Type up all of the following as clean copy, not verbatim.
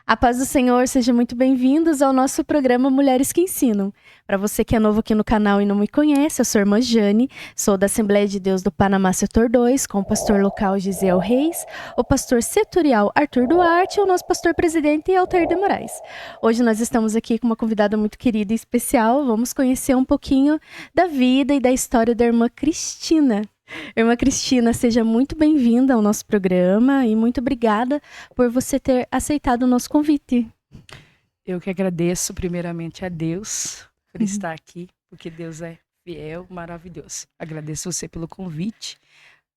A paz do Senhor, sejam muito bem-vindos ao nosso programa Mulheres que Ensinam. Para você que é novo aqui no canal e não me conhece, eu sou a irmã Jane, sou da Assembleia de Deus do Panamá Setor 2, com o pastor local Gisel Reis, o pastor setorial Arthur Duarte e o nosso pastor presidente Altair de Moraes. Hoje nós estamos aqui com uma convidada muito querida e especial, vamos conhecer um pouquinho da vida e da história da irmã Cristina. Irmã Cristina, seja muito bem-vinda ao nosso programa e muito obrigada por você ter aceitado o nosso convite. Eu que agradeço primeiramente a Deus por estar aqui, porque Deus é fiel, maravilhoso. Agradeço você pelo convite.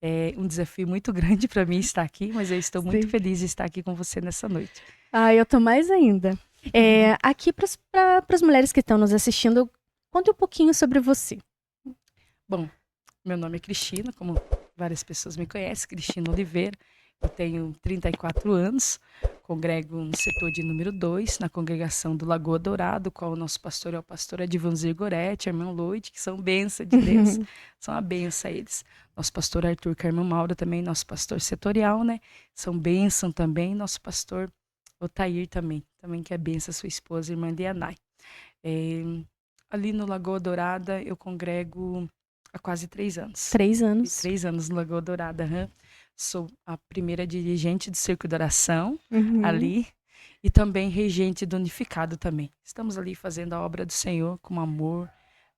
É um desafio muito grande para mim estar aqui, mas eu estou muito feliz de estar aqui com você nessa noite. Eu tô mais ainda. Aqui para as mulheres que estão nos assistindo, conte um pouquinho sobre você. Bom, meu nome é Cristina, como várias pessoas me conhecem, Cristina Oliveira. Eu tenho 34 anos, congrego no setor de número 2, na congregação do Lagoa Dourado, qual o nosso pastor é o pastor Edvanzir Goretti, a irmã Loide, que são bênção de Deus, são a bênção a eles. Nosso pastor Arthur, que é a irmã Maura também, nosso pastor setorial, né? São bênção também, nosso pastor Altair também que é bênção, sua esposa, irmã Lianai. Ali no Lagoa Dourada, eu congrego há quase 3 anos. 3 anos. 3 anos no Lagoa Dourada. Sou a primeira dirigente do Circo de Oração ali e também regente do Unificado também. Estamos ali fazendo a obra do Senhor com amor,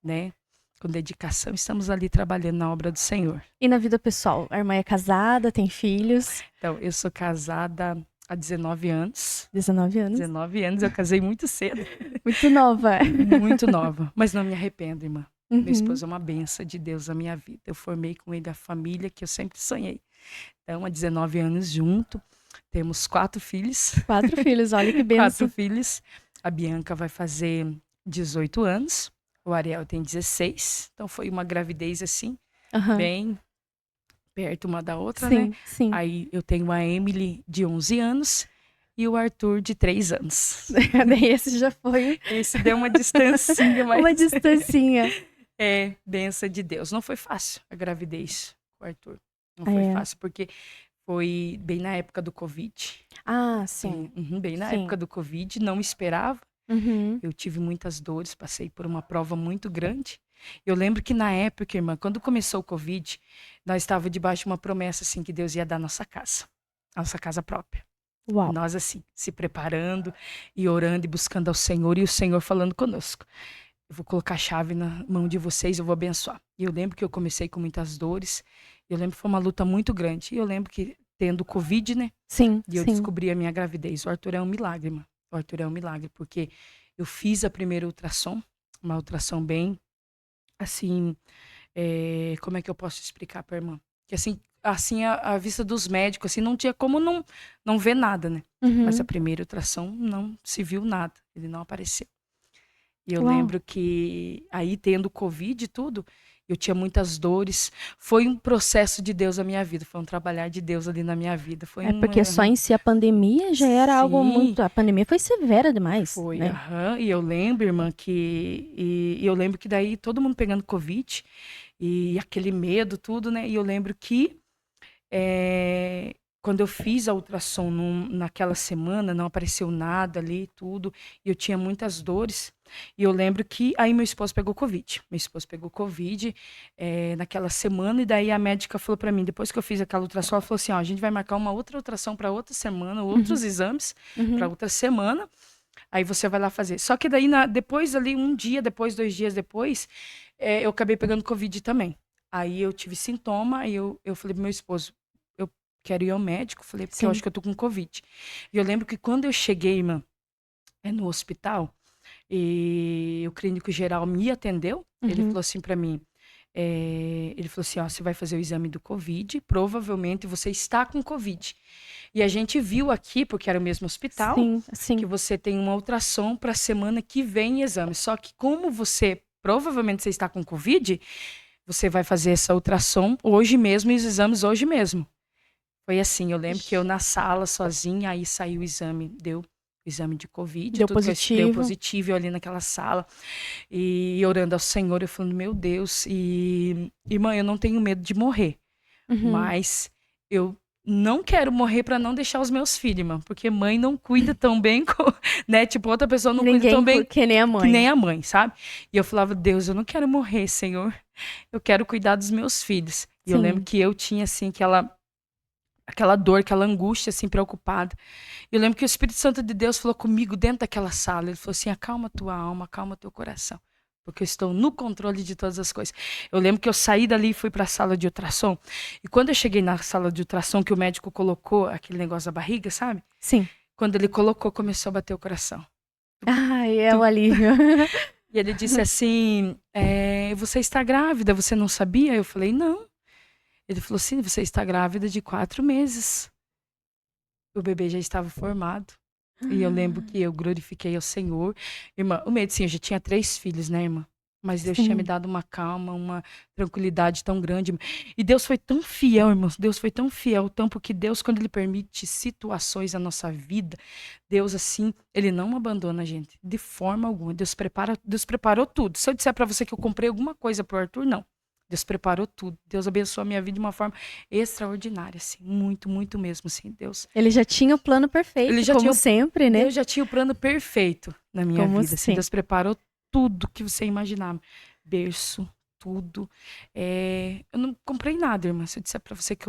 né? Com dedicação. Estamos ali trabalhando na obra do Senhor. E na vida pessoal? A irmã é casada, tem filhos? Então, eu sou casada há 19 anos. 19 anos? 19 anos, eu casei muito cedo. Muito nova. Muito nova, mas não me arrependo, irmã. Meu esposo é uma bênção de Deus na minha vida. Eu formei com ele a família que eu sempre sonhei. Então, há 19 anos junto, temos 4 filhos. 4 filhos, olha que bênção. 4 filhos. A Bianca vai fazer 18 anos, o Ariel tem 16. Então, foi uma gravidez assim, bem perto uma da outra, né? Sim. Aí, eu tenho a Emily de 11 anos e o Arthur de 3 anos. Esse já foi... Esse deu uma distancinha, mas... Uma distancinha. É, bênção de Deus. Não foi fácil a gravidez com o Arthur. Não foi fácil, porque foi bem na época do Covid. Ah, sim. Bem na época do Covid, não esperava. Eu tive muitas dores, passei por uma prova muito grande. Eu lembro que na época, irmã, quando começou o Covid, nós estávamos debaixo de uma promessa, assim, que Deus ia dar nossa casa própria. Uau. E nós, assim, se preparando e orando e buscando ao Senhor, e o Senhor falando conosco. Eu vou colocar a chave na mão de vocês, eu vou abençoar. E eu lembro que eu comecei com muitas dores. Eu lembro que foi uma luta muito grande. E eu lembro que tendo Covid, né? Sim, E eu descobri a minha gravidez. O Arthur é um milagre, mano. O Arthur é um milagre, porque eu fiz a primeira ultrassom, uma ultrassom bem, assim, como é que eu posso explicar pra irmã? Que assim a vista dos médicos, assim, não tinha como não ver nada, né? Mas a primeira ultrassom não se viu nada, ele não apareceu. E eu lembro que aí, tendo Covid e tudo, eu tinha muitas dores. Foi um processo de Deus na minha vida, foi um trabalhar de Deus ali na minha vida. Foi porque só em si a pandemia já era algo muito... A pandemia foi severa demais. Foi, né? E eu lembro, irmã, eu lembro que daí todo mundo pegando Covid e aquele medo, tudo, né? E eu lembro que quando eu fiz a ultrassom naquela semana, não apareceu nada ali, tudo. E eu tinha muitas dores. E eu lembro que aí meu esposo pegou Covid. Meu esposo pegou Covid naquela semana. E daí a médica falou pra mim, depois que eu fiz aquela ultrassom, ela falou assim, ó, a gente vai marcar uma outra ultrassom pra outra semana, outros exames pra outra semana. Aí você vai lá fazer. Só que daí, depois ali, um dia depois, 2 dias depois, eu acabei pegando Covid também. Aí eu tive sintoma, aí eu falei pro meu esposo, quero ir ao médico, falei, porque eu acho que eu tô com Covid. E eu lembro que quando eu cheguei, irmã, no hospital, e o clínico geral me atendeu, ele falou assim pra mim, ele falou assim, ó, você vai fazer o exame do Covid, provavelmente você está com Covid. E a gente viu aqui, porque era o mesmo hospital, que você tem uma ultrassom pra semana que vem exame. Só que como provavelmente você está com Covid, você vai fazer essa ultrassom hoje mesmo e os exames hoje mesmo. Foi assim, eu lembro que eu na sala sozinha, aí saiu o exame, deu o exame de Covid. Deu positivo. Deu positivo, eu ali naquela sala, e orando ao Senhor, eu falando, meu Deus, irmã, eu não tenho medo de morrer, mas eu não quero morrer pra não deixar os meus filhos, irmã. Porque mãe não cuida tão bem, né? Tipo, outra pessoa não cuida tão bem que nem a mãe. que nem a mãe, sabe? E eu falava, Deus, eu não quero morrer, Senhor. Eu quero cuidar dos meus filhos. E eu lembro que eu tinha, assim, aquela dor, aquela angústia, assim, preocupada. Eu lembro que o Espírito Santo de Deus falou comigo dentro daquela sala. Ele falou assim, acalma tua alma, acalma teu coração. Porque eu estou no controle de todas as coisas. Eu lembro que eu saí dali e fui para a sala de ultrassom. E quando eu cheguei na sala de ultrassom, que o médico colocou aquele negócio da barriga, sabe? Sim. Quando ele colocou, começou a bater o coração. Ai, é o alívio. E ele disse assim, você está grávida, você não sabia? Eu falei, não. Ele falou assim, você está grávida de 4 meses. O bebê já estava formado. E eu lembro que eu glorifiquei ao Senhor. Irmã, o medo, sim, eu já tinha 3 filhos, né, irmã? Mas Deus tinha me dado uma calma, uma tranquilidade tão grande. E Deus foi tão fiel, irmãos. Deus foi tão fiel, tanto que Deus, quando Ele permite situações na nossa vida, Deus, assim, Ele não abandona a gente, de forma alguma. Deus preparou tudo. Se eu disser pra você que eu comprei alguma coisa pro Arthur, não. Deus preparou tudo. Deus abençoou a minha vida de uma forma extraordinária, assim. Muito, muito mesmo, assim. Deus. Ele já tinha o plano perfeito, como sempre, né? Deus já tinha o plano perfeito na minha vida. Assim. Deus preparou tudo que você imaginava. Berço, tudo. Eu não comprei nada, irmã. Se eu disser pra você que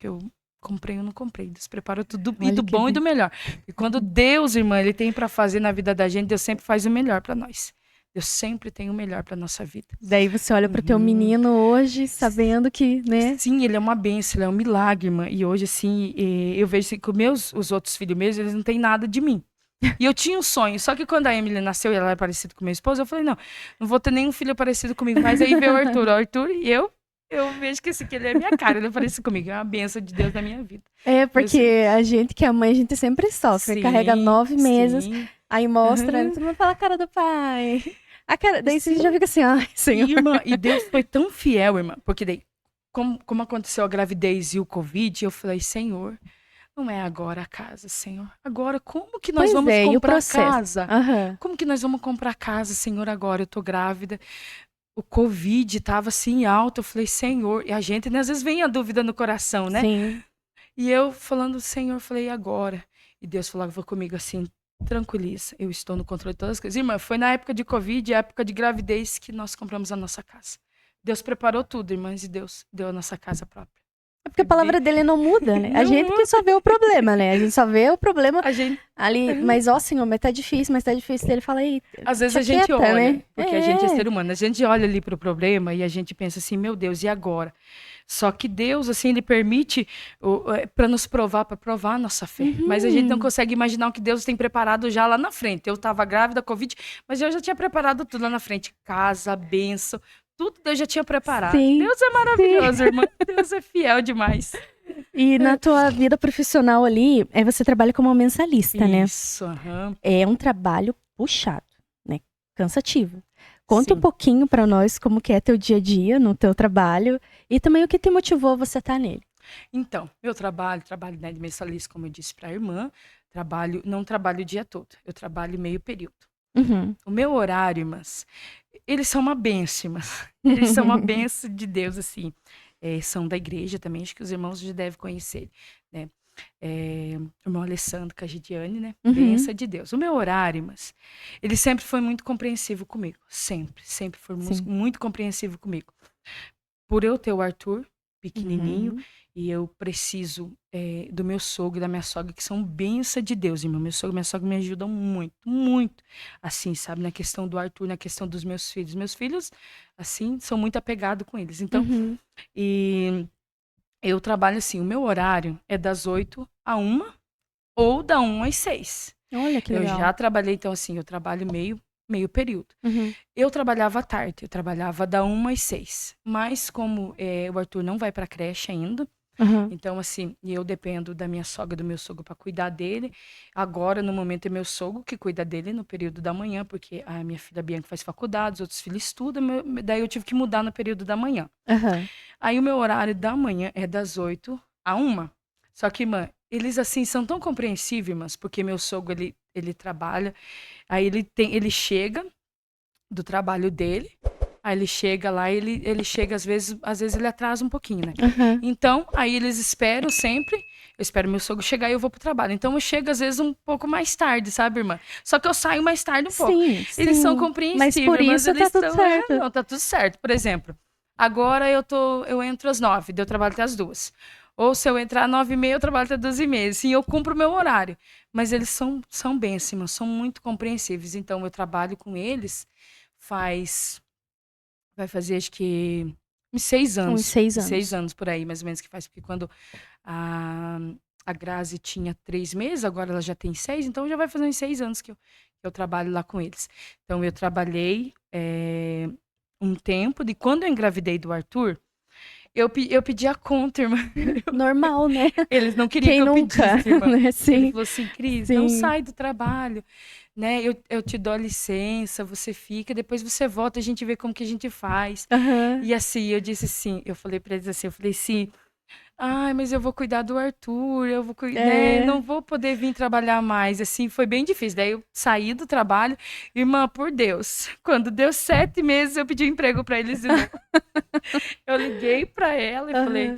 eu comprei, eu não comprei. Deus preparou tudo, e do bom e do melhor. E quando Deus, irmã, Ele tem pra fazer na vida da gente, Deus sempre faz o melhor pra nós. Deus sempre tem o melhor pra nossa vida. Daí você olha pro teu menino hoje, sabendo que, né? Sim, ele é uma bênção, ele é um milagre, irmã. E hoje, assim, eu vejo assim, que os outros filhos meus, eles não têm nada de mim. E eu tinha um sonho, só que quando a Emily nasceu e ela era parecida com meu esposo, eu falei, não vou ter nenhum filho parecido comigo. Mas aí veio o Arthur e eu vejo que esse aqui, ele é minha cara, ele é parecido comigo. É uma bênção de Deus na minha vida. É, porque a gente que é mãe, a gente sempre sofre. Sim, carrega 9 meses, aí mostra, todo mundo fala a cara do pai. A cara, daí você já fica assim, ai, Senhor. E Deus foi tão fiel, irmã, porque daí, como aconteceu a gravidez e o Covid, eu falei, Senhor, não é agora a casa, Senhor. Agora, como que nós vamos comprar casa? Como que nós vamos comprar casa, Senhor, agora? Eu tô grávida. O Covid tava assim alto, eu falei, Senhor, e a gente, né, às vezes vem a dúvida no coração, né? Sim. E eu falando, Senhor, falei, agora? E Deus falava comigo assim, tranquiliza, eu estou no controle de todas as coisas. Irmã, foi na época de Covid, época de gravidez, que nós compramos a nossa casa. Deus preparou tudo, irmãs, e Deus deu a nossa casa própria. É porque a palavra dele não muda, né? A gente que só vê o problema, né? A gente só vê o problema ali. Mas, ó, Senhor, mas tá difícil. Ele fala aí. Às vezes a gente olha, né? Porque a gente é ser humano. A gente olha ali pro problema e a gente pensa assim, meu Deus, e agora? Só que Deus, assim, Ele permite para nos provar, para provar a nossa fé. Mas a gente não consegue imaginar o que Deus tem preparado já lá na frente. Eu tava grávida, Covid, mas eu já tinha preparado tudo lá na frente. Casa, bênção, tudo Deus já tinha preparado. Sim, Deus é maravilhoso, irmã. Deus é fiel demais. E na tua vida profissional ali, você trabalha como mensalista, né? Isso, É um trabalho puxado, né? Cansativo. Conta um pouquinho pra nós como que é teu dia a dia no teu trabalho e também o que te motivou você estar nele. Então, meu trabalho, né, de mensalista, como eu disse pra irmã, não trabalho o dia todo, eu trabalho meio período. O meu horário, irmãs, eles são uma bênção, irmãs. Eles são uma bênção de Deus, assim. São da igreja também, acho que os irmãos já devem conhecer, né? O irmão Alessandro Cagidiani, né? Bênção de Deus. O meu horário, irmãs, ele sempre foi muito compreensivo comigo. Sempre foi muito compreensivo comigo. Por eu ter o Arthur, pequenininho, e eu preciso do meu sogro e da minha sogra, que são bênção de Deus, irmão. Meu sogro e minha sogra me ajudam muito, muito. Assim, sabe? Na questão do Arthur, na questão dos meus filhos. Meus filhos, assim, são muito apegados com eles. Então, e eu trabalho assim, o meu horário é das 8 à 1 ou da 1 às 6. Olha que legal. Eu já trabalhei, então assim, eu trabalho meio período. Eu trabalhava à tarde, eu trabalhava da 1 às 6. Mas como o Arthur não vai pra creche ainda, então assim, eu dependo da minha sogra e do meu sogro para cuidar dele. Agora, no momento, é meu sogro que cuida dele no período da manhã, porque a minha filha Bianca faz faculdade, os outros filhos estudam, daí eu tive que mudar no período da manhã. Aí o meu horário da manhã é das 8 à 1. Só que, irmã, eles assim são tão compreensíveis, mas porque meu sogro ele trabalha, aí ele chega do trabalho dele, aí ele chega lá, ele chega às vezes ele atrasa um pouquinho, né? Então, aí eles esperam sempre eu espero meu sogro chegar e eu vou pro trabalho. Então eu chego às vezes um pouco mais tarde, sabe, irmã? Só que eu saio mais tarde um pouco. Sim, Eles são sim. compreensíveis, Mas por mas isso tá eles tudo são... certo. não, tá tudo certo. Por exemplo, agora eu entro às 9, daí eu trabalho até às 2. Ou se eu entrar às 9h30, eu trabalho até 12h30. Assim, eu cumpro o meu horário. Mas eles são bem, assim, mano, são muito compreensíveis. Então eu trabalho com eles vai fazer acho que uns 6 Uns anos. 6 Uns 6 anos. anos por aí, mais ou menos, que faz. Porque quando a, a Grazi tinha 3 meses, agora ela já tem 6, então já vai fazer uns 6 anos que eu trabalho lá com eles. Então eu trabalhei um tempo, de quando eu engravidei do Arthur, eu pedi a conta, irmã. Normal, né? Eles não queriam Quem que eu nunca, pedisse, irmã. né? Ele Sim, falou assim, Cris, não sim. sai do trabalho, né? Eu te dou a licença, você fica, depois você volta, a gente vê como que a gente faz. Aham. E assim, eu disse assim, eu falei pra eles assim, eu falei assim, ai, mas eu vou cuidar do Arthur, eu vou cuidar, né? É. Não vou poder vir trabalhar mais. Assim, foi bem difícil. Daí eu saí do trabalho, irmã, por Deus, quando deu 7 meses, eu pedi um emprego pra eles de novo. Eu liguei pra ela e Aham.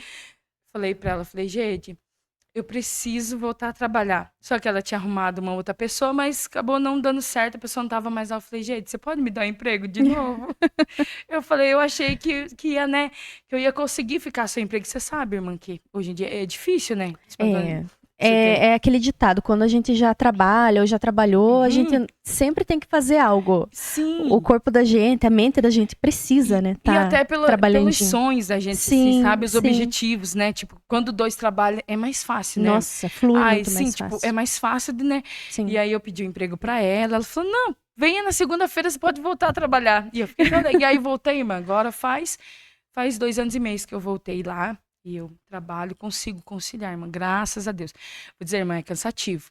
falei pra ela, falei, gente, eu preciso voltar a trabalhar. Só que ela tinha arrumado uma outra pessoa, mas acabou não dando certo, a pessoa não estava mais lá. Eu falei, gente, você pode me dar um emprego de novo? Eu falei, eu achei que ia, né, que eu ia conseguir ficar sem emprego. Você sabe, irmã, que hoje em dia é difícil, né? É. Você ter. É aquele ditado, quando a gente já trabalha ou já trabalhou, a gente Uhum. sempre tem que fazer algo. O Sim. corpo da gente, a mente da gente precisa, né? E Tá até trabalhando. pelos sonhos da gente, assim, Sim, sabe? Os sim. objetivos, né? Tipo, quando dois trabalham, é mais fácil, né? Nossa, flui Ai, muito sim, mais tipo, é fácil. mais fácil de, né? E Sim. aí eu pedi um emprego pra ela. Ela falou, não, venha na segunda-feira, você pode voltar a trabalhar. E eu fiquei, não, e aí voltei, irmã. Agora faz 2 anos e meio que eu voltei lá. E eu trabalho, consigo conciliar, irmã. Graças a Deus. Vou dizer, irmã, é cansativo.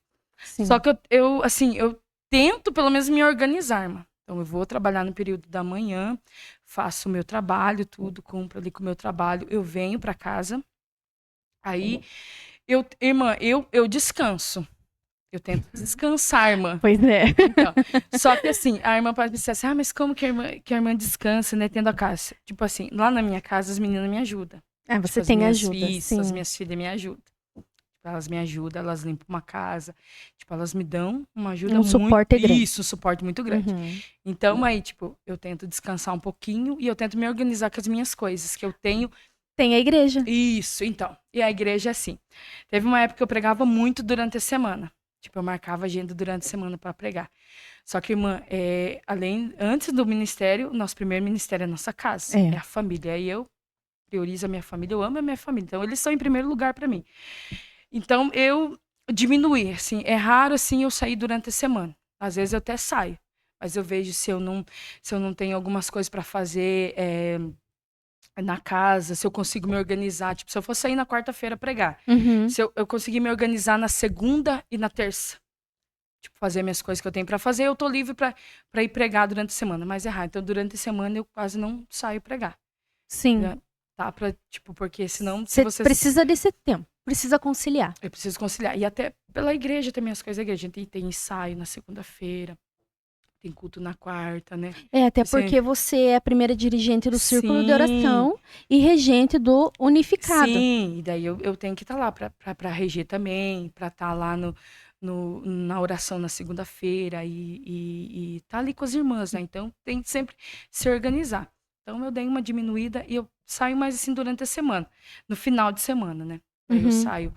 Só Sim. que assim, eu tento pelo menos me organizar, irmã. Então eu vou trabalhar no período da manhã, faço o meu trabalho, tudo, cumpro ali com o meu trabalho. Eu venho pra casa. Aí, irmã, eu descanso. Eu tento descansar, irmã. Pois é. Então, só que assim, a irmã pode pensar assim, mas como que a irmã descansa, né, tendo a casa? Tipo assim, lá na minha casa as meninas me ajudam. Ah, Tipo, você tem ajuda, as sim. minhas filhas me ajudam. Tipo, elas me ajudam, elas limpam uma casa. Tipo, elas me dão uma ajuda Um muito... suporte grande. Isso, um suporte muito grande. Uhum. Então, aí, tipo, eu tento descansar um pouquinho e eu tento me organizar com as minhas coisas, que eu tenho. Tem a igreja. Isso, então. E a igreja é assim. Teve uma época que eu pregava muito durante a semana. Tipo, eu marcava agenda durante a semana para pregar. Só que, irmã, antes do ministério, o nosso primeiro ministério é a nossa casa, É. é a família. Aí eu priorizo a minha família, eu amo a minha família. Então, eles estão em primeiro lugar para mim. Então, eu diminuí, assim, é raro, assim, eu sair durante a semana. Às vezes eu até saio, mas eu vejo se eu não tenho algumas coisas para fazer na casa, se eu consigo me organizar. Tipo, se eu for sair na quarta-feira pregar, Uhum. se eu conseguir me organizar na segunda e na terça, tipo, fazer minhas coisas que eu tenho pra fazer, eu tô livre pra ir pregar durante a semana. Mas é raro. Então, durante a semana, eu quase não saio pregar. Sim. Já tá pra, tipo, porque senão, se Você você... precisa desse tempo. Precisa conciliar. Eu preciso conciliar. E até pela igreja também, as coisas da igreja. A gente tem ensaio na segunda-feira, tem culto na quarta, né? É, até Assim, porque você é a primeira dirigente do círculo de sim, oração e regente do unificado. sim. E daí eu tenho que estar lá pra reger também, pra estar lá na oração na segunda-feira e tá ali com as irmãs, né? Então tem que sempre se organizar. Então eu dei uma diminuída e eu saio mais assim durante a semana, no final de semana, né? Aí eu Uhum. saio.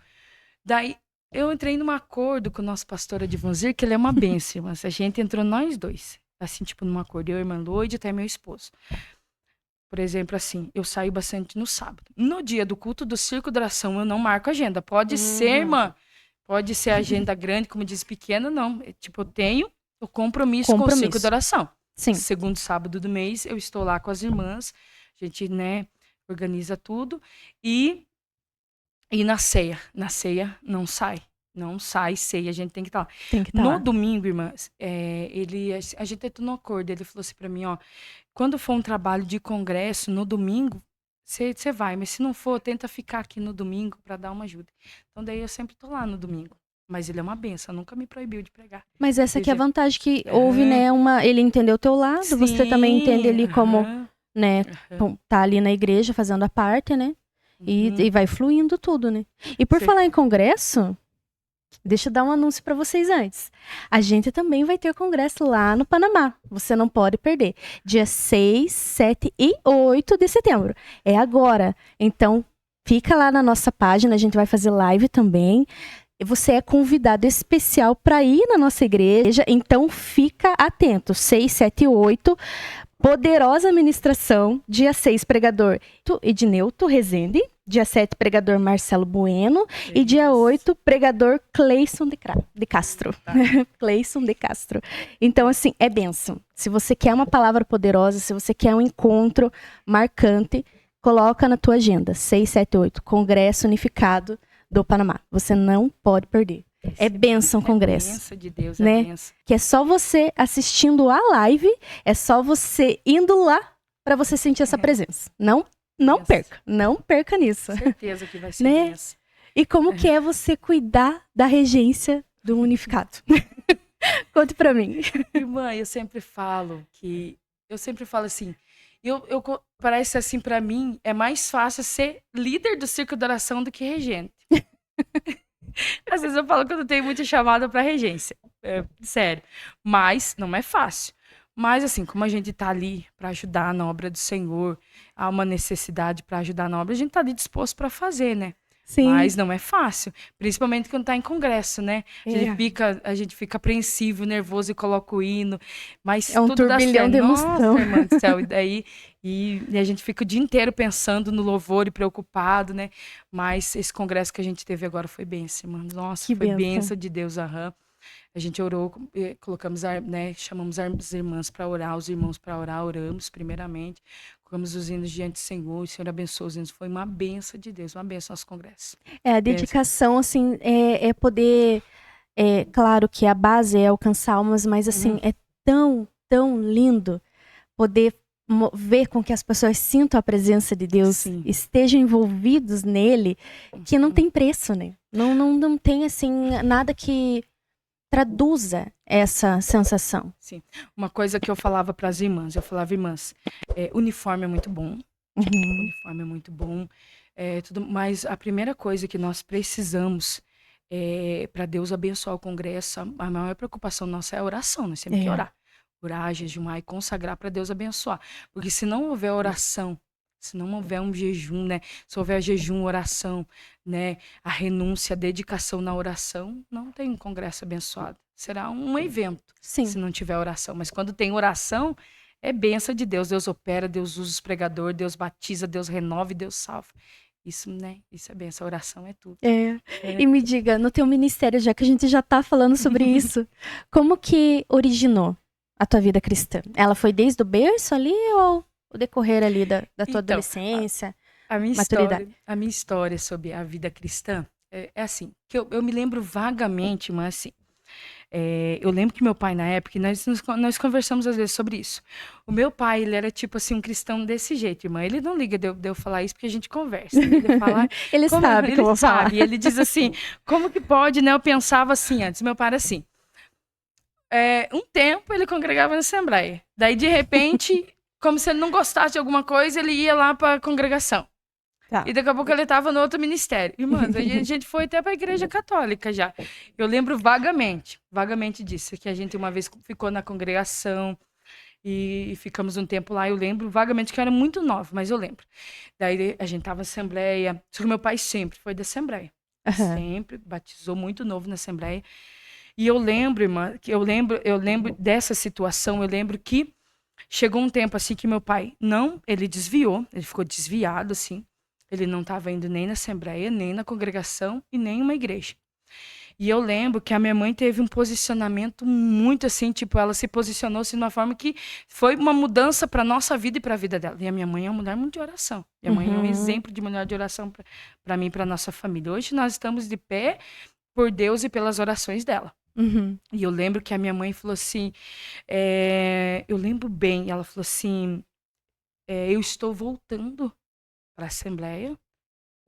Daí eu entrei num acordo com o nosso pastor Advanzir, que ele é uma bênção, mas a gente entrou nós dois, assim, tipo, num acordo, eu, irmã Loide, até meu esposo. Por exemplo, assim, eu saio bastante no sábado. No dia do culto do Circo da Oração, eu não marco agenda. Pode ser, irmã, pode ser agenda grande, como diz pequena, não. Tipo, eu tenho o compromisso com o Circo da Oração. Sim. Segundo sábado do mês, eu estou lá com as irmãs, a gente, né, organiza tudo. E na ceia não sai. Não sai ceia, a gente tem que estar lá. Tem que estar No lá. domingo, irmãs, a gente entrou no acordo, ele falou assim pra mim, ó, quando for um trabalho de congresso no domingo, você vai, mas se não for, tenta ficar aqui no domingo pra dar uma ajuda. Então daí eu sempre tô lá no domingo. Mas ele é uma benção, nunca me proibiu de pregar. Mas essa aqui é a Seja- vantagem que houve, né? Ele entendeu o teu lado, você também entende Sim, ali como, aham, né, aham. tá ali na igreja fazendo a parte, né? E vai fluindo tudo, né? E por falar em congresso, deixa eu dar um anúncio para vocês antes. A gente também vai ter congresso lá no Panamá. Você não pode perder. Dia 6, 7 e 8 de setembro. É agora. Então, fica lá na nossa página. A gente vai fazer live também. E você é convidado especial para ir na nossa igreja. Então, fica atento. 6, 7 e 8. Poderosa ministração. Dia 6, pregador Edneuto Rezende. Dia 7, pregador Marcelo Bueno. E dia 8, pregador Cleison de Castro. Tá. Cleison de Castro. Então, assim, é bênção. Se você quer uma palavra poderosa, se você quer um encontro marcante, coloca na tua agenda. 6, 7, 8. Congresso Unificado do Panamá. Você não pode perder. É bênção congresso. É bênção de Deus, né? É bênção. Que é só você assistindo a live, é só você indo lá para você sentir essa presença. Não perca, não perca nisso. Certeza que vai ser né? bênção. E como que é você cuidar da regência do unificado? Conte para mim. Irmã, eu sempre falo assim, parece assim para mim é mais fácil ser líder do círculo de oração do que regente. Às vezes eu falo que eu não tenho muita chamada para regência, sério, mas não é fácil. Mas assim, como a gente tá ali para ajudar na obra do Senhor, há uma necessidade para ajudar na obra, a gente tá ali disposto para fazer, né? Sim. Mas não é fácil, principalmente quando tá em congresso, né? A gente fica apreensivo, nervoso e coloca o hino, mas é um tudo dá turbilhão certo. de emoção. Nossa, irmã do céu, e a gente fica o dia inteiro pensando no louvor e preocupado, né? Mas esse congresso que a gente teve agora foi bênção, irmã. Nossa, Que foi bênção. bênção de Deus, aham. A gente orou, colocamos, né, chamamos as irmãs para orar, os irmãos para orar, oramos primeiramente, colocamos os hinos diante do Senhor, o Senhor abençoou os hinos, foi uma benção de Deus, uma benção nosso congresso. A dedicação, assim, é poder, claro que a base é alcançar almas, mas assim, é tão, tão lindo poder ver com que as pessoas sintam a presença de Deus, Sim. estejam envolvidos nele, que não tem preço, né? Não tem, assim, nada que traduza essa sensação. Sim. Uma coisa que eu falava para as irmãs, irmãs, uniforme é muito bom, uniforme é muito bom, mas a primeira coisa que nós precisamos para Deus abençoar o congresso, a maior preocupação nossa é a oração, nós temos que orar. Orar, jejuar e consagrar para Deus abençoar. Porque se não houver oração, se não houver um jejum, né? Se houver jejum, oração, né? A renúncia, a dedicação na oração, não tem um congresso abençoado. Será um evento, Sim. se não tiver oração. Mas quando tem oração, é bênção de Deus. Deus opera, Deus usa os pregadores, Deus batiza, Deus renova e Deus salva. Isso, né? Isso é bênção. A oração é tudo. E me diga, no teu ministério, já que a gente já tá falando sobre isso, como que originou a tua vida cristã? Ela foi desde o berço ali ou o decorrer ali da tua adolescência, maturidade? A minha história sobre a vida cristã é assim, que eu me lembro vagamente, mas assim, eu lembro que meu pai na época, nós conversamos às vezes sobre isso. O meu pai, ele era tipo assim, um cristão desse jeito, irmã. Ele não liga de eu falar isso porque a gente conversa. Ele fala, ele sabe que eu vou falar. E ele diz assim, como que pode, né? Eu pensava assim antes, meu pai era assim. Um tempo ele congregava na Assembleia. Daí, de repente, como se ele não gostasse de alguma coisa, ele ia lá para a congregação. Tá. E daqui a pouco ele estava no outro ministério. Irmãs, a gente foi até para a igreja católica já. Eu lembro vagamente disso, que a gente uma vez ficou na congregação e ficamos um tempo lá. Eu lembro vagamente que eu era muito nova, mas eu lembro. Daí a gente estava na Assembleia, só que meu pai sempre foi da Assembleia. Sempre, batizou muito novo na Assembleia. E eu lembro, irmã, que eu lembro dessa situação, eu lembro que chegou um tempo assim que meu pai ele desviou, ele ficou desviado assim, ele não estava indo nem na Assembleia, nem na congregação e nem em uma igreja. E eu lembro que a minha mãe teve um posicionamento muito assim, tipo, ela se posicionou assim, de uma forma que foi uma mudança para nossa vida e para a vida dela. E a minha mãe é uma mulher muito de oração. Minha mãe é um exemplo de mulher de oração para mim e para nossa família. Hoje nós estamos de pé por Deus e pelas orações dela. E eu lembro que a minha mãe falou assim, eu lembro bem, ela falou assim, eu estou voltando para a Assembleia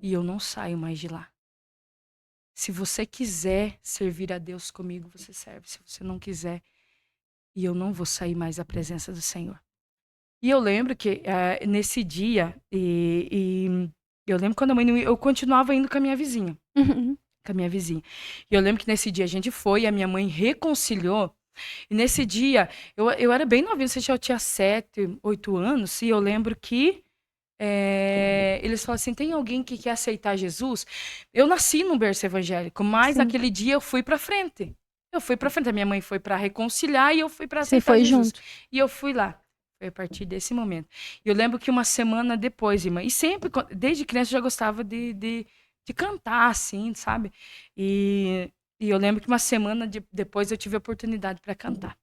e eu não saio mais de lá. Se você quiser servir a Deus comigo, você serve. Se você não quiser, e eu não vou sair mais da presença do Senhor. E eu lembro que nesse dia, Eu lembro quando a mãe não ia, eu continuava indo com a minha vizinha. Uhum. Com a minha vizinha. E eu lembro que nesse dia a gente foi, e a minha mãe reconciliou. E nesse dia, eu era bem novinha, não sei se eu tinha 7, 8 anos, e eu lembro que eles falaram assim: tem alguém que quer aceitar Jesus? Eu nasci num berço evangélico, mas Sim. naquele dia eu fui pra frente. Eu fui pra frente. A minha mãe foi pra reconciliar e eu fui pra Você aceitar foi Jesus. junto. E eu fui lá. Foi a partir desse momento. E eu lembro que uma semana depois, irmã, e sempre, desde criança, eu já gostava de cantar, assim, sabe? E eu lembro que uma semana depois eu tive a oportunidade pra cantar.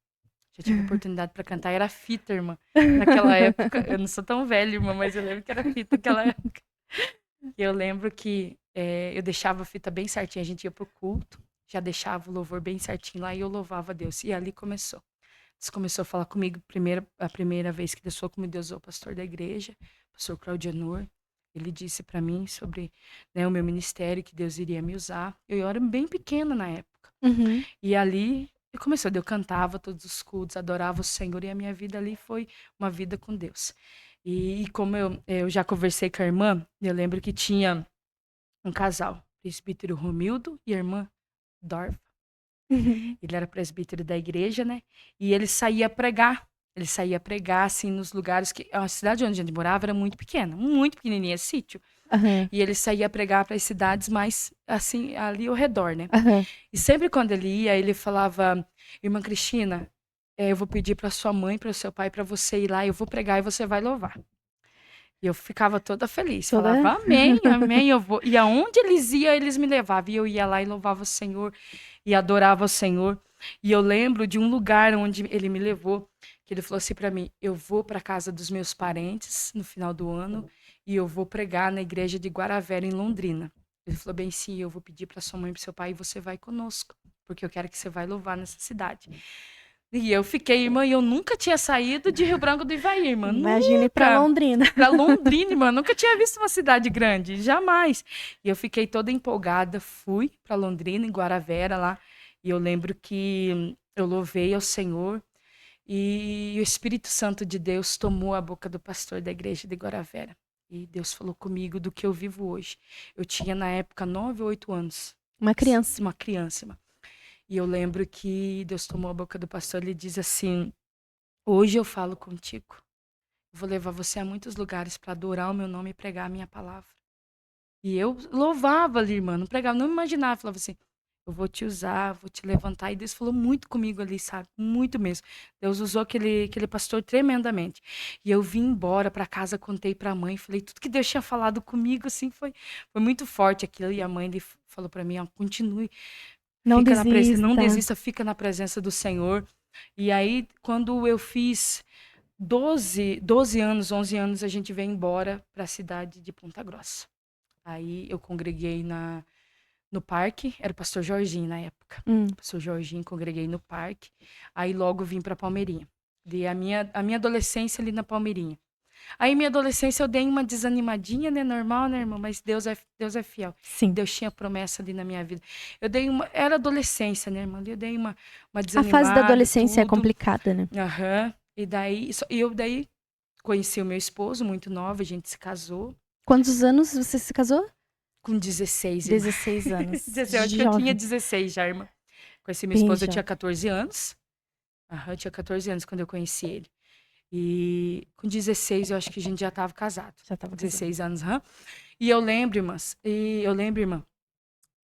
Já tive oportunidade pra cantar, era fita, irmã. Naquela época, eu não sou tão velha, irmã, mas eu lembro que era fita naquela época. E eu lembro que eu deixava a fita bem certinha, a gente ia pro culto, já deixava o louvor bem certinho lá e eu louvava a Deus. E ali começou. Deus começou a falar comigo a primeira vez que Deus falou comigo, Deus, o pastor da igreja, pastor Claudianor. Ele disse pra mim sobre, né, o meu ministério, que Deus iria me usar. Eu era bem pequena na época. Uhum. E ali começou, eu cantava todos os cultos, adorava o Senhor, e a minha vida ali foi uma vida com Deus. E como eu já conversei com a irmã, eu lembro que tinha um casal, presbítero Romildo e a irmã Dorva. Uhum. Ele era presbítero da igreja, né? E ele saía pregar. Ele saía pregar, assim, nos lugares que... A cidade onde a gente morava era muito pequena, muito pequenininha, sítio. Aham. E ele saía pregar para as cidades mais, assim, ali ao redor, né? Aham. E sempre quando ele ia, ele falava: Irmã Cristina, eu vou pedir para sua mãe, para o seu pai, para você ir lá, eu vou pregar e você vai louvar. E eu ficava toda feliz, Toda. falava: Amém, amém, eu vou. E aonde eles iam, eles me levavam. E eu ia lá e louvava o Senhor e adorava o Senhor. E eu lembro de um lugar onde ele me levou, que ele falou assim para mim: Eu vou para casa dos meus parentes no final do ano e eu vou pregar na igreja de Guaravera, em Londrina. Ele falou bem, sim, eu vou pedir para sua mãe e para seu pai e você vai conosco, porque eu quero que você vai louvar nessa cidade. E eu fiquei, irmã, e eu nunca tinha saído de Rio Branco do Ivaí, irmã, Imagine pra nunca. Londrina. Para Londrina, irmã, nunca tinha visto uma cidade grande, jamais. E eu fiquei toda empolgada, fui para Londrina, em Guaravera, lá, e eu lembro que eu louvei ao Senhor e o Espírito Santo de Deus tomou a boca do pastor da igreja de Guaravera. E Deus falou comigo do que eu vivo hoje. Eu tinha, na época, 9 ou 8 anos. Uma criança. Uma criança, irmã. E eu lembro que Deus tomou a boca do pastor e ele diz assim: Hoje eu falo contigo. Eu vou levar você a muitos lugares para adorar o meu nome e pregar a minha palavra. E eu louvava ali, irmã, não pregava, não imaginava. Falava assim: Eu vou te usar, vou te levantar. E Deus falou muito comigo ali, sabe? Muito mesmo. Deus usou aquele pastor tremendamente. E eu vim embora para casa, contei para a mãe, falei tudo que Deus tinha falado comigo, assim, foi muito forte aquilo. E a mãe falou para mim: Continue. Não Fica na presença, não desista. desista, fica na presença do Senhor. E aí, quando eu fiz 12 anos, 11 anos, a gente veio embora para a cidade de Ponta Grossa. Aí eu congreguei no parque, era o pastor Jorginho na época. Pastor Jorginho, congreguei no parque. Aí logo vim para Palmeirinha. Dei a minha adolescência ali na Palmeirinha. Aí minha adolescência eu dei uma desanimadinha, né? Normal, né, irmão? Mas Deus é fiel. Sim. Deus tinha promessa ali na minha vida. Era adolescência, né, irmã? Eu dei uma A desanimada. fase da adolescência é tudo. complicada, né? Aham. E daí, eu daí conheci o meu esposo, muito nova, a gente se casou. Quantos anos você se casou? Com 16, irmã. 16 anos. 16, eu acho que eu tinha 16 já, irmã. Conheci meu Bem esposo, eu jovem. tinha 14 anos. Aham, eu tinha 14 anos quando eu conheci ele. E com 16 eu acho que a gente já estava casado. Já tava 16 anos, aham. E eu lembro, irmã,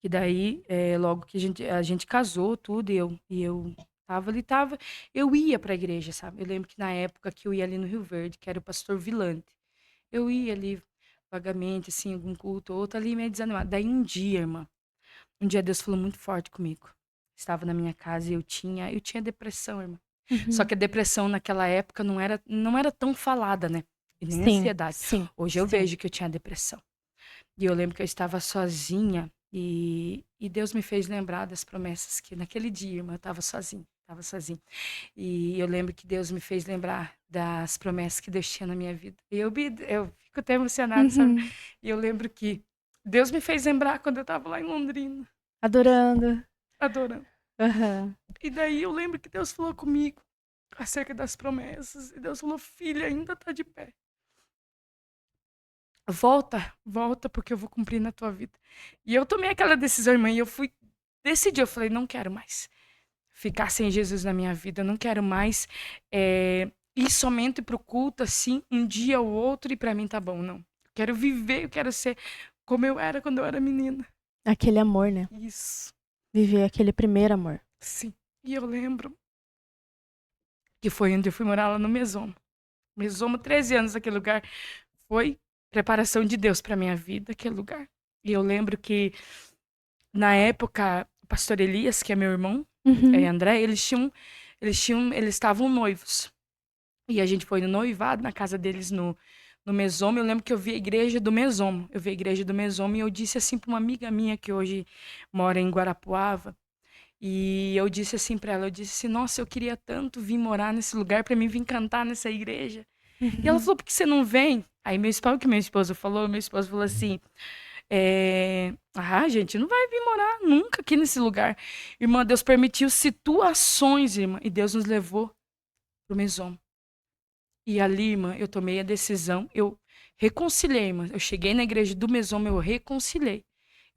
que daí, logo que a gente casou, tudo, e eu eu ia pra igreja, sabe? Eu lembro que na época que eu ia ali no Rio Verde, que era o pastor Vilante, eu ia ali vagamente, assim, algum culto ou outro, ali meio desanimada. Daí um dia, irmã, Deus falou muito forte comigo. Estava na minha casa e eu tinha depressão, irmã. Só que a depressão naquela época não era tão falada, né? E nem Sim, ansiedade. sim. Hoje eu sim. vejo que eu tinha depressão. E eu lembro que eu estava sozinha e Deus me fez lembrar das promessas que naquele dia, irmã, eu estava sozinha. E eu lembro que Deus me fez lembrar das promessas que Deus tinha na minha vida. E eu fico até emocionada, sabe? E eu lembro que Deus me fez lembrar quando eu estava lá em Londrina, Adorando. adorando. Aham. E daí eu lembro que Deus falou comigo acerca das promessas. E Deus falou: Filha, ainda tá de pé. volta, porque eu vou cumprir na tua vida. E eu tomei aquela decisão, irmã, e decidi, eu falei, não quero mais ficar sem Jesus na minha vida, eu não quero mais ir somente pro culto, assim, um dia ou outro, e pra mim tá bom, não. Eu quero viver, eu quero ser como eu era quando eu era menina. Aquele amor, né? Isso, Viver aquele primeiro amor. sim. E eu lembro que foi onde eu fui morar lá no Mesomo. Mesomo, 13 anos naquele lugar. Foi preparação de Deus pra minha vida, aquele lugar. E eu lembro que, na época, o pastor Elias, que é meu irmão, Uhum. André, eles estavam noivos. E a gente foi no noivado, na casa deles no Mesomo. Eu lembro que eu vi a igreja do Mesomo. Eu vi a igreja do Mesomo e eu disse assim pra uma amiga minha que hoje mora em Guarapuava. E eu disse assim pra ela, eu disse assim, nossa, eu queria tanto vir morar nesse lugar pra mim vir cantar nessa igreja. E ela falou, por que você não vem? Aí o que meu esposo falou assim, gente, não vai vir morar nunca aqui nesse lugar. Irmã, Deus permitiu situações, irmã, e Deus nos levou pro Mesomo. E ali, irmã, eu tomei a decisão, eu reconciliei, irmã. Eu cheguei na igreja do Mesomo, eu reconciliei.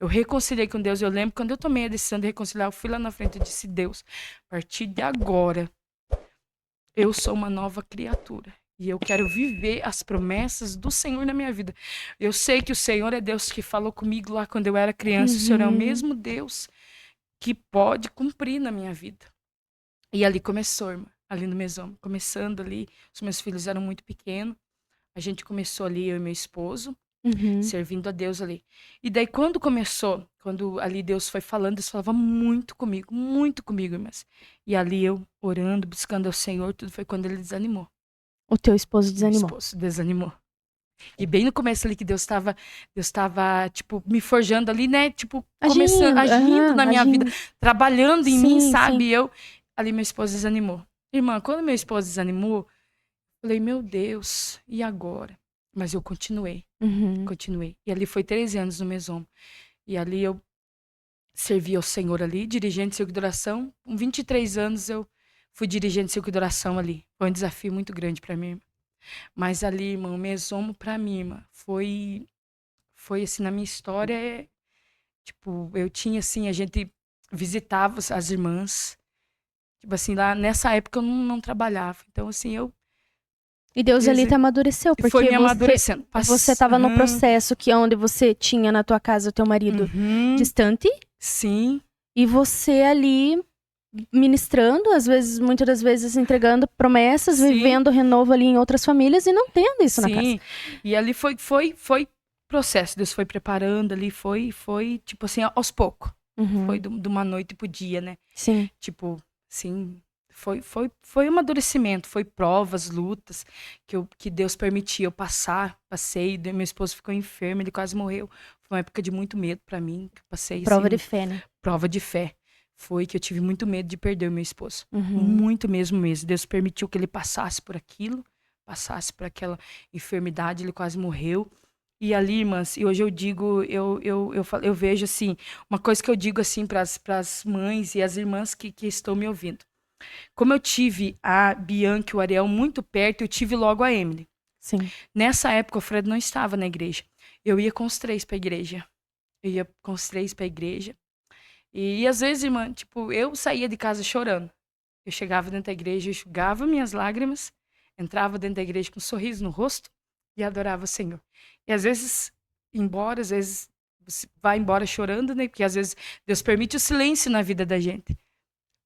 Eu reconciliei com Deus. Eu lembro quando eu tomei a decisão de reconciliar, eu fui lá na frente e disse: Deus, a partir de agora, eu sou uma nova criatura. E eu quero viver as promessas do Senhor na minha vida. Eu sei que o Senhor é Deus que falou comigo lá quando eu era criança. O Senhor é o Uhum. mesmo Deus que pode cumprir na minha vida. E ali começou, irmã. Ali no Mesomo. Começando ali. Os meus filhos eram muito pequenos. A gente começou ali, eu e meu esposo, Uhum. servindo a Deus ali. E daí, quando começou, quando ali Deus foi falando, Deus falava muito comigo, irmãs. E ali eu orando, buscando ao Senhor, tudo foi quando ele desanimou. O teu esposo Meu desanimou. esposo desanimou. E bem no começo ali que Deus tava, tipo, me forjando ali, né? Tipo, começando, Agindo, agindo aham, na minha vida, agindo. trabalhando em mim, Sim, sim. sabe? Ali meu esposo desanimou. Irmã, quando meu esposo desanimou, eu falei, meu Deus, e agora? Mas eu continuei. Uhum. Continuei. E ali foi 13 anos no Mesomo. E ali eu servi ao Senhor ali, dirigente de circo de oração. Com 23 anos eu fui dirigente de circo de oração ali. Foi um desafio muito grande para mim. Mas ali, irmão, o Mesomo para mim, irmã, foi assim, na minha história, tipo, eu tinha assim, a gente visitava as irmãs. Tipo assim, lá nessa época eu não trabalhava. Então, assim, eu E Deus ali te amadureceu, foi porque me amadurecendo. você estava no processo que onde você tinha na tua casa o teu marido Uhum, distante sim. e você ali ministrando, às vezes, muitas das vezes entregando promessas, Sim, vivendo renovo ali em outras famílias e não tendo isso na casa. sim. E ali foi processo. Deus foi preparando ali, foi tipo assim, aos poucos. Foi Uhum. de uma noite pro dia, né? Sim. Tipo, sim, foi um amadurecimento, foi provas, lutas que Deus permitiu eu passar, passei, daí meu esposo ficou enfermo, ele quase morreu. Foi uma época de muito medo pra mim, que eu passei Prova de assim, fé, né? prova de fé. Foi que eu tive muito medo de perder o meu esposo. Uhum. Muito mesmo mesmo. Deus permitiu que ele passasse por aquilo, passasse por aquela enfermidade, ele quase morreu. E ali, irmãs, e hoje eu digo, eu vejo assim, uma coisa que eu digo assim para as mães e as irmãs que estão me ouvindo. Como eu tive a Bianca e o Ariel muito perto, eu tive logo a Emily. Sim. Nessa época, o Fred não estava na igreja. Eu ia com os três para a igreja. Eu ia com os três para a igreja. E às vezes, irmã, tipo, eu saía de casa chorando. Eu chegava dentro da igreja, eu enxugava minhas lágrimas, entrava dentro da igreja com um sorriso no rosto e adorava o Senhor. E às vezes, embora, às vezes você vai embora chorando, né? Porque às vezes Deus permite o silêncio na vida da gente.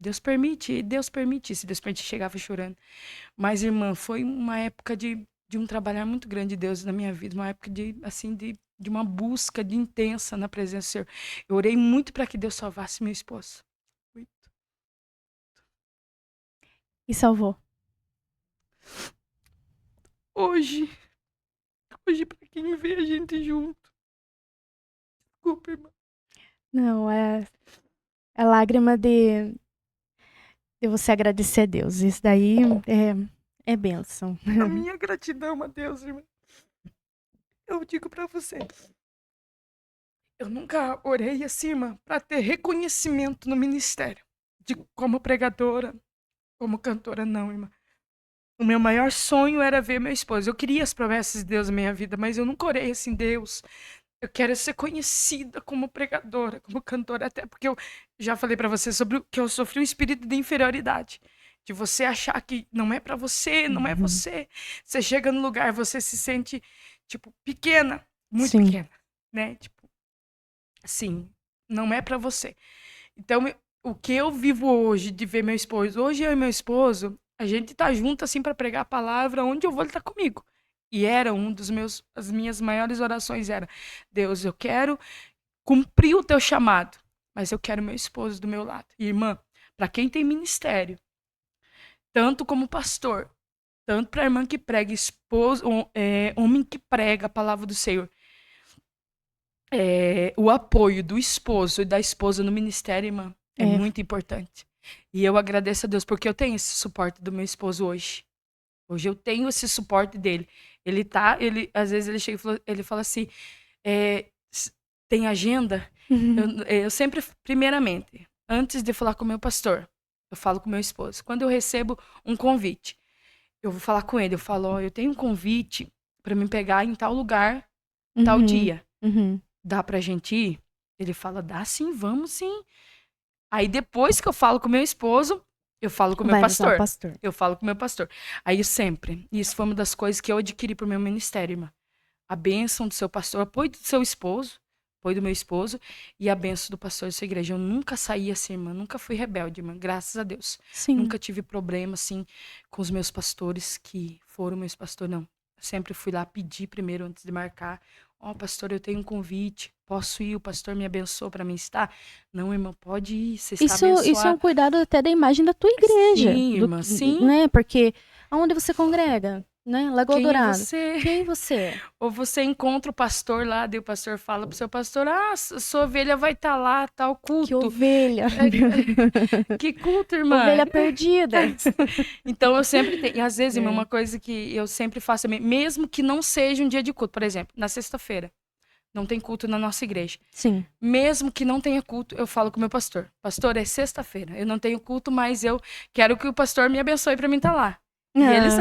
Deus permite isso. Deus permite, chegava chorando. Mas, irmã, foi uma época de um trabalhar muito grande de Deus na minha vida, uma época de, assim, de uma busca de intensa na presença do Senhor. Eu orei muito para que Deus salvasse meu esposo. Muito. E salvou. Hoje, hoje para quem vê a gente junto. Desculpa, irmã. Não, é lágrima de você agradecer a Deus. Isso daí é bênção. A minha gratidão a Deus, irmã. Eu digo para você. Eu nunca orei assim, irmã, para ter reconhecimento no ministério. De como pregadora, como cantora, não, irmã. O meu maior sonho era ver meu esposo. Eu queria as promessas de Deus na minha vida, mas eu nunca orei assim, Deus. Eu quero ser conhecida como pregadora, como cantora, até porque eu já falei pra você sobre que eu sofri um espírito de inferioridade. De você achar que não é pra você, não é Uhum. você. Você chega no lugar, você se sente, tipo, pequena, muito Sim. pequena, né? Tipo, assim, não é pra você. Então, o que eu vivo hoje de ver meu esposo, hoje eu e meu esposo, a gente tá junto assim pra pregar a palavra, onde eu vou, ele tá comigo. E era as minhas maiores orações era: Deus, eu quero cumprir o teu chamado, mas eu quero meu esposo do meu lado. E, irmã, pra quem tem ministério, tanto como pastor, tanto pra irmã que prega, esposo, homem que prega a palavra do Senhor, o apoio do esposo e da esposa no ministério, irmã, é É. muito importante. E eu agradeço a Deus porque eu tenho esse suporte do meu esposo hoje. Hoje eu tenho esse suporte dele. Às vezes ele chega e ele fala assim, é, tem agenda? Uhum. Eu sempre, primeiramente, antes de falar com o meu pastor, eu falo com o meu esposo. Quando eu recebo um convite, eu vou falar com ele. Eu falo, ó, eu tenho um convite para me pegar em tal lugar, tal Uhum. dia. Uhum. Dá pra gente ir? Ele fala, dá sim, vamos sim. Aí depois que eu falo com o meu esposo, eu falo com o meu Vai avisar o pastor. pastor. Eu falo com o meu pastor. Aí eu sempre, isso foi uma das coisas que eu adquiri pro meu ministério, irmã. A bênção do seu pastor, o apoio do seu esposo, apoio do meu esposo e a bênção do pastor da sua igreja. Eu nunca saí assim, irmã, nunca fui rebelde, irmã, graças a Deus. Sim. Nunca tive problema, assim, com os meus pastores, que foram meus pastores, não. Eu sempre fui lá pedir primeiro, antes de marcar. Ó, pastor, eu tenho um convite, posso ir? O pastor me abençoou para mim estar? Não, irmã, pode ir, você está Isso é um abençoada. cuidado até da imagem da tua igreja, Sim, irmã, sim. né? Porque aonde você congrega, né? Lagoa Quem é Dourado. você? Quem você é? Ou você encontra o pastor lá, daí o pastor fala pro seu pastor: ah, sua ovelha vai estar lá, tal Que culto. ovelha. Que culto, irmã? Ovelha perdida. Então eu sempre tenho. E às vezes, irmã, É. uma coisa que eu sempre faço também, mesmo que não seja um dia de culto, por exemplo, na sexta-feira, não tem culto na nossa igreja. Sim. Mesmo que não tenha culto, eu falo com o meu pastor: pastor, é sexta-feira, eu não tenho culto, mas eu quero que o pastor me abençoe para mim estar lá. E eles,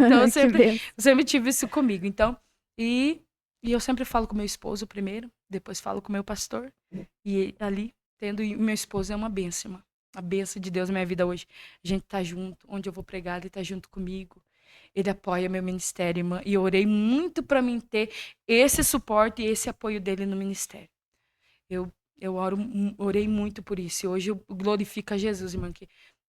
então eu Que benção. sempre tive isso comigo. Então, e, e eu sempre falo com meu esposo primeiro, depois falo com meu pastor. E ali, e meu esposo é uma bênção, irmã. A bênção de Deus na minha vida hoje. A gente tá junto, onde eu vou pregar, ele tá junto comigo. Ele apoia meu ministério, irmã. E eu orei muito para mim ter esse suporte e esse apoio dele no ministério. Eu, orei muito por isso. E hoje eu glorifico a Jesus, irmã, que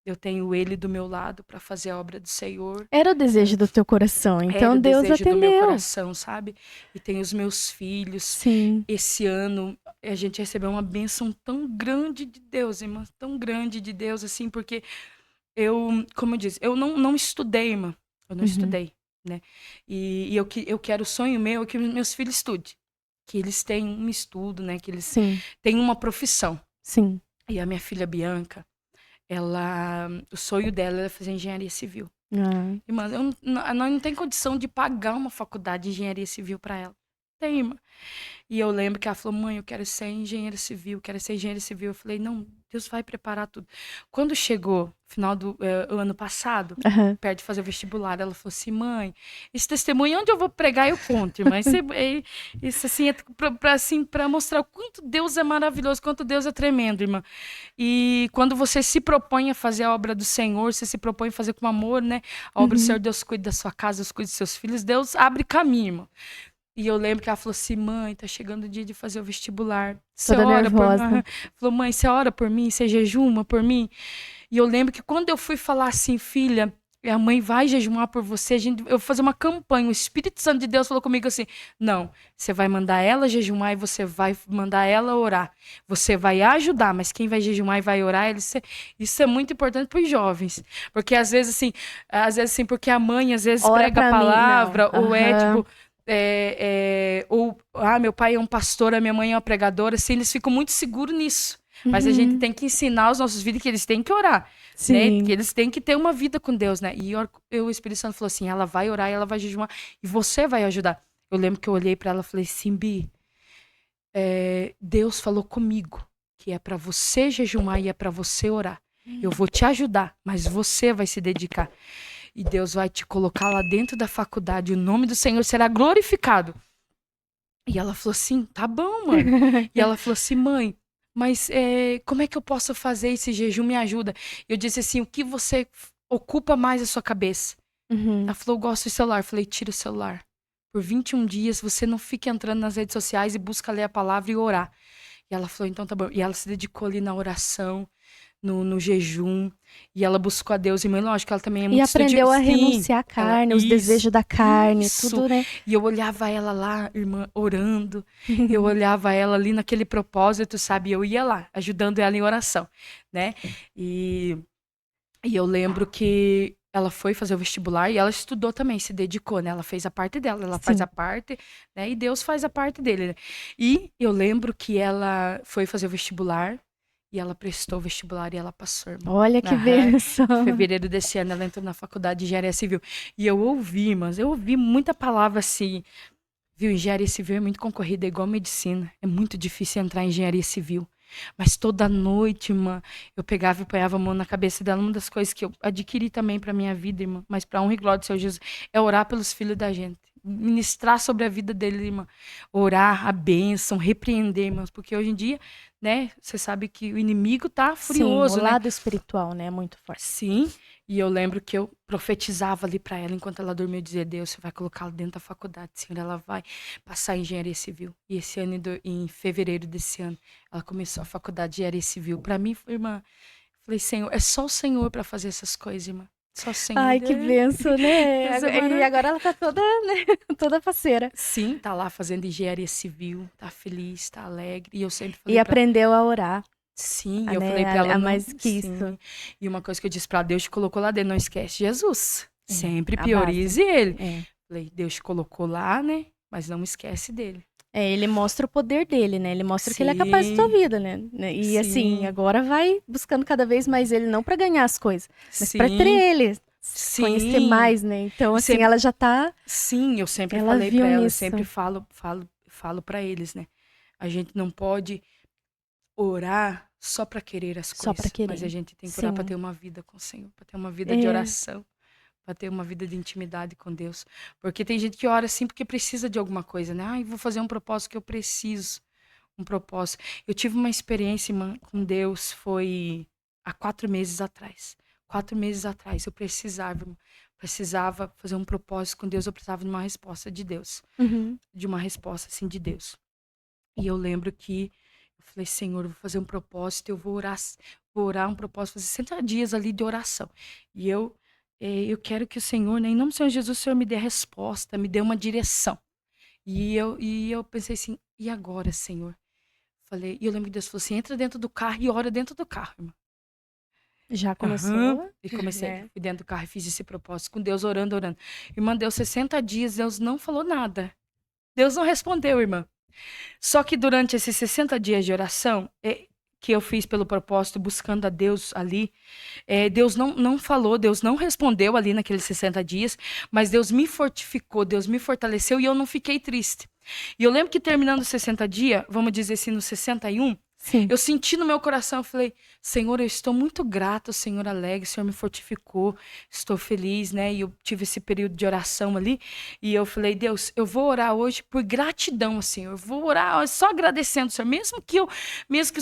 eu tenho ele do meu lado para fazer a obra do Senhor. Era o desejo do teu coração, Era então o Deus desejo do meu atendeu. coração, sabe? E tenho os meus filhos. Sim. Esse ano a gente recebeu uma bênção tão grande de Deus, irmã, tão grande de Deus, assim, porque como eu disse, eu não estudei, irmã. Eu não Uhum. estudei, né? E eu quero, o sonho meu é que meus filhos estudem. Que eles tenham um estudo, né? Que eles Sim. tenham uma profissão. Sim. E a minha filha Bianca, o sonho dela era fazer engenharia civil. Ah. Irmã, nós não tem condição de pagar uma faculdade de engenharia civil para ela. Tem, irmã. E eu lembro que ela falou: mãe, eu quero ser engenheira civil, quero ser engenheira civil. Eu falei: não, Deus vai preparar tudo. Quando chegou, final do ano passado, Aham. perto de fazer o vestibular, ela falou assim: mãe, esse testemunho, onde eu vou pregar, eu conto, irmã. Isso assim, pra mostrar o quanto Deus é maravilhoso, quanto Deus é tremendo, irmã. E quando você se propõe a fazer a obra do Senhor, você se propõe a fazer com amor, né? A obra do Uhum. Senhor, Deus cuida da sua casa, Deus cuida dos seus filhos, Deus abre caminho, irmã. E eu lembro que ela falou assim: mãe, tá chegando o dia de fazer o vestibular. Você Toda ora por mim? nervosa. Falou: mãe, você ora por mim? Você jejuma por mim? E eu lembro que quando eu fui falar assim: filha, a mãe vai jejumar por você, eu vou fazer uma campanha. O Espírito Santo de Deus falou comigo assim: não, você vai mandar ela jejumar e você vai mandar ela orar. Você vai ajudar, mas quem vai jejumar e vai orar, isso é muito importante para os jovens. Porque às vezes assim, porque a mãe às vezes Ora prega a pra mim, não. palavra, ou é Aham. tipo. Meu pai é um pastor, a minha mãe é uma pregadora, assim, eles ficam muito seguros nisso. Mas a gente Uhum. tem que ensinar os nossos filhos que eles têm que orar, né? Que Sim. eles têm que ter uma vida com Deus, né? E o Espírito Santo falou assim: ela vai orar e ela vai jejuar e você vai ajudar. Eu lembro que eu olhei pra ela e falei: Simbi, Deus falou comigo que é pra você jejuar e é pra você orar. Eu vou te ajudar, mas você vai se dedicar. e Deus vai te colocar lá dentro da faculdade, o nome do Senhor será glorificado. E ela falou assim, tá bom, mãe. E ela falou assim, mãe, mas como é que eu posso fazer esse jejum? Me ajuda. Eu disse assim, o que você ocupa mais a sua cabeça? Uhum. Ela falou, eu gosto do celular. Eu falei, tira o celular. Por 21 dias, você não fica entrando nas redes sociais e busca ler a palavra e orar. E ela falou, então tá bom. E ela se dedicou ali na oração, no jejum. E ela buscou a Deus. E, mãe, lógico, ela também é muito E aprendeu a estudiosa. Sim, renunciar à carne, os desejos da carne, tudo, né? E eu olhava ela lá, irmã, orando. Eu olhava ela ali naquele propósito, sabe? Eu ia lá, ajudando ela em oração, né? E eu lembro que ela foi fazer o vestibular e ela estudou também, se dedicou, né? Ela fez a parte dela, ela faz Sim. a parte, né? E Deus faz a parte dele, né? E eu lembro que ela foi fazer o vestibular e ela prestou o vestibular e ela passou, irmã. Olha que bênção. Em fevereiro desse ano, ela entrou na faculdade de engenharia civil. E eu ouvi, irmãs, eu ouvi muita palavra assim, viu? Engenharia civil é muito concorrida, é igual medicina. É muito difícil entrar em engenharia civil. Mas toda noite, irmã, eu pegava e ponhava a mão na cabeça dela. Uma das coisas que eu adquiri também para minha vida, irmã, mas para honra e glória do Senhor Jesus, é orar pelos filhos da gente. Ministrar sobre a vida dele, irmã. Orar a bênção, repreender, irmãos. Porque hoje em dia, né, você sabe que o inimigo tá furioso, Sim, o né? lado espiritual, né, é muito forte. Sim, e eu lembro que eu profetizava ali para ela enquanto ela dormia, eu dizia, Deus, você vai colocá-la dentro da faculdade, Senhor, ela vai passar em engenharia civil. E esse ano, em fevereiro desse ano, ela começou a faculdade de engenharia civil. Para mim, irmã, falei, Senhor, é só o Senhor para fazer essas coisas, irmã. Só o Senhor. Ai, que benção, né? Deus é E agora ela tá toda, né, toda faceira. Sim, tá lá fazendo engenharia civil, tá feliz, tá alegre. E eu sempre falei E aprendeu a orar. sim, Ah, eu né, falei pra ela, a não, mais que sim. isso. E uma coisa que eu disse pra Deus, te colocou lá dentro, não esquece Jesus. É, Sempre a priorize base. ele. É. Falei, Deus te colocou lá, né? Mas não esquece dele. É, ele mostra o poder dele, né? Ele mostra que ele é capaz de tua Sim, vida, né? E assim, sim, agora vai buscando cada vez mais ele, não pra ganhar as coisas, mas pra ter sim, ele, conhecer sim. mais, né? Então, E assim, sempre, ela já tá. sim, eu sempre Ela falei viu pra ela, eu nisso. sempre falo para eles, né? A gente não pode orar só pra querer as Só pra coisas, mas a querer. gente tem que orar pra Sim. ter uma vida com o Senhor, pra ter uma vida de É. oração. Para ter uma vida de intimidade com Deus. Porque tem gente que ora assim porque precisa de alguma coisa, né? Ai, vou fazer um propósito que eu preciso. Um propósito. Eu tive uma experiência, irmã, com Deus, foi há 4 meses atrás. 4 meses atrás, eu precisava fazer um propósito com Deus, eu precisava de uma resposta de Deus. Uhum. De uma resposta, assim, de Deus. E eu lembro que eu falei, Senhor, eu vou fazer um propósito, eu vou orar um propósito, fazer 60 dias ali de oração. E eu quero que o Senhor, né, em nome do Senhor Jesus, o Senhor me dê a resposta, me dê uma direção. E eu pensei assim, e agora, Senhor? Falei, e eu lembro que Deus falou assim, entra dentro do carro e ora dentro do carro, irmã. Já começou? Aham. E comecei, É. fui dentro do carro e fiz esse propósito com Deus, orando, orando. Irmã, deu 60 dias, Deus não falou nada. Deus não respondeu, irmã. Só que durante esses 60 dias de oração, que eu fiz pelo propósito, buscando a Deus ali, Deus não falou, Deus não respondeu ali naqueles 60 dias, mas Deus me fortificou, Deus me fortaleceu e eu não fiquei triste. E eu lembro que terminando os 60 dias, vamos dizer assim, no 61, Sim. eu senti no meu coração, eu falei, Senhor, eu estou muito grato, Senhor alegre, o Senhor me fortificou, estou feliz, né? E eu tive esse período de oração ali, e eu falei, Deus, eu vou orar hoje por gratidão, Senhor, eu vou orar só agradecendo, Senhor, mesmo que o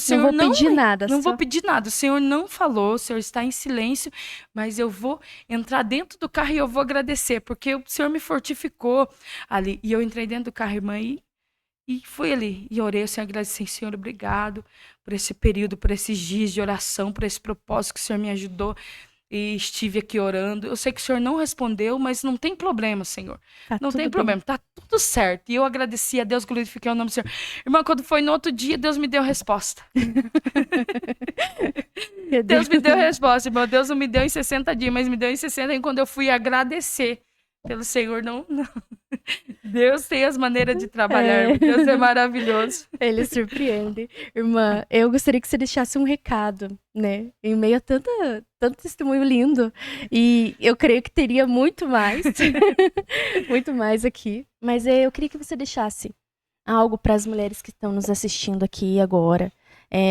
Senhor Não vou pedir nada. não só... vou pedir nada, o Senhor não falou, o Senhor está em silêncio, mas eu vou entrar dentro do carro e eu vou agradecer, porque o Senhor me fortificou ali, e eu entrei dentro do carro, irmã, e fui ali, e orei, Senhor, agradeci, Senhor, obrigado por esse período, por esses dias de oração, por esse propósito que o Senhor me ajudou, e estive aqui orando. Eu sei que o Senhor não respondeu, mas não tem problema, Senhor. Tá não tudo tem bem. problema, tá tudo certo. E eu agradeci a Deus, glorifiquei o nome do Senhor. Irmã, quando foi no outro dia, Deus me deu a resposta. Deus me deu a resposta, irmão. Deus não me deu em 60 dias, mas me deu em 60 e quando eu fui agradecer pelo Senhor, não. Deus tem as maneiras de trabalhar, irmão. Deus é maravilhoso. Ele surpreende. Irmã, eu gostaria que você deixasse um recado, né? Em meio a tanto testemunho lindo. E eu creio que teria muito mais. muito mais aqui. Mas eu queria que você deixasse algo para as mulheres que estão nos assistindo aqui agora.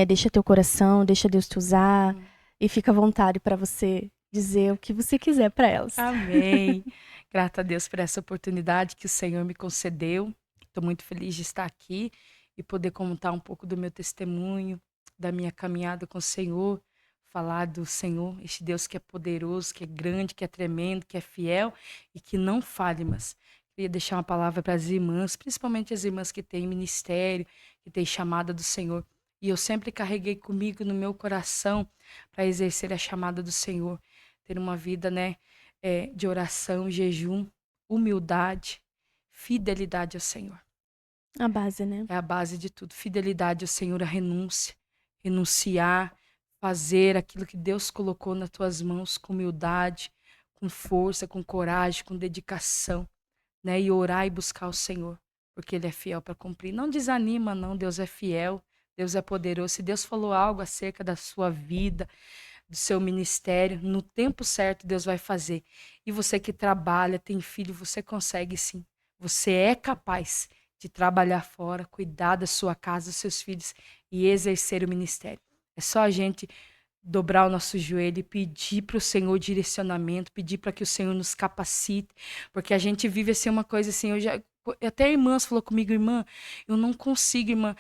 Deixa teu coração, deixa Deus te usar. E fica à vontade para você dizer o que você quiser para elas. Amém. Grata a Deus por essa oportunidade que o Senhor me concedeu. Estou muito feliz de estar aqui e poder contar um pouco do meu testemunho, da minha caminhada com o Senhor, falar do Senhor, este Deus que é poderoso, que é grande, que é tremendo, que é fiel e que não falha, mas queria deixar uma palavra para as irmãs, principalmente as irmãs que têm ministério, que têm chamada do Senhor. E eu sempre carreguei comigo no meu coração para exercer a chamada do Senhor, ter uma vida, né, de oração, jejum, humildade, fidelidade ao Senhor. A base, né? É a base de tudo. Fidelidade ao Senhor, a renúncia, renunciar, fazer aquilo que Deus colocou nas tuas mãos com humildade, com força, com coragem, com dedicação, né? E orar e buscar o Senhor, porque Ele é fiel para cumprir. Não desanima, não. Deus é fiel, Deus é poderoso. Se Deus falou algo acerca da sua vida, do seu ministério, no tempo certo Deus vai fazer. E você que trabalha, tem filho, você consegue sim. Você é capaz de trabalhar fora, cuidar da sua casa, dos seus filhos e exercer o ministério. É só a gente dobrar o nosso joelho e pedir para o Senhor direcionamento, pedir para que o Senhor nos capacite, porque a gente vive assim uma coisa assim, até irmãs falou comigo, irmã, eu não consigo, irmã,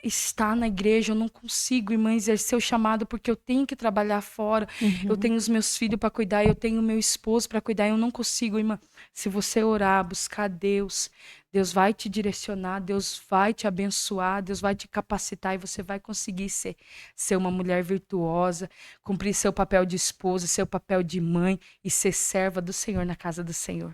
estar na igreja, eu não consigo, irmã, exercer o chamado, porque eu tenho que trabalhar fora, eu tenho os meus filhos para cuidar, eu tenho o meu esposo para cuidar, eu não consigo, irmã. Se você orar, buscar Deus, Deus vai te direcionar, Deus vai te abençoar, Deus vai te capacitar e você vai conseguir ser uma mulher virtuosa, cumprir seu papel de esposa, seu papel de mãe e ser serva do Senhor na casa do Senhor.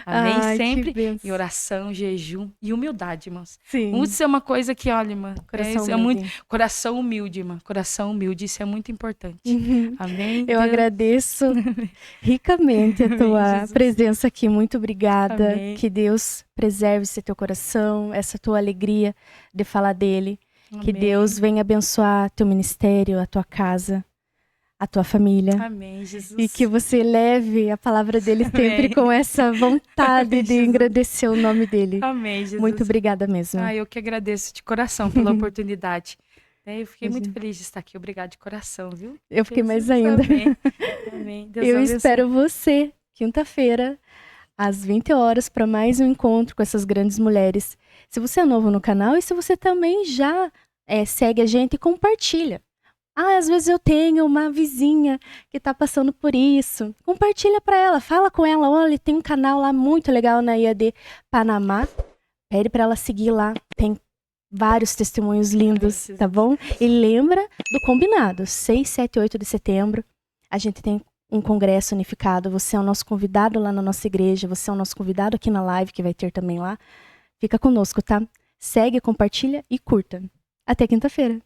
Amém? Ai, Sempre que em oração, jejum e humildade, irmãos. Sim. Isso é uma coisa que, olha, irmã, Coração isso é humilde. muito coração humilde, irmã. Coração humilde, isso é muito importante. Amém? Eu Deus. agradeço ricamente a tua Jesus. presença aqui. Muito obrigada. Amém. Que Deus preserve esse teu coração, essa tua alegria de falar dele. Que Amém. Deus venha abençoar teu ministério, a tua casa, a tua família. Amém, Jesus. E que você leve a palavra dele sempre Amém. com essa vontade Amém, de Jesus. engrandecer o nome dele. Amém, Jesus. Muito obrigada mesmo. Eu que agradeço de coração pela oportunidade. Eu fiquei muito Imagina. feliz de estar aqui. Obrigada de coração, viu? Eu fiquei Jesus, mais ainda. Amém. Amém. Deus Eu abençoe. espero você, quinta-feira, às 20 horas, para mais um encontro com essas grandes mulheres. Se você é novo no canal e se você também já segue a gente, compartilha. Às vezes eu tenho uma vizinha que tá passando por isso. Compartilha para ela, fala com ela, olha, tem um canal lá muito legal na IAD Panamá. Pede para ela seguir lá, tem vários testemunhos lindos, tá bom? E lembra do combinado, 6, 7, 8 de setembro, a gente tem um congresso unificado, você é o nosso convidado lá na nossa igreja, você é o nosso convidado aqui na live, que vai ter também lá. Fica conosco, tá? Segue, compartilha e curta. Até quinta-feira.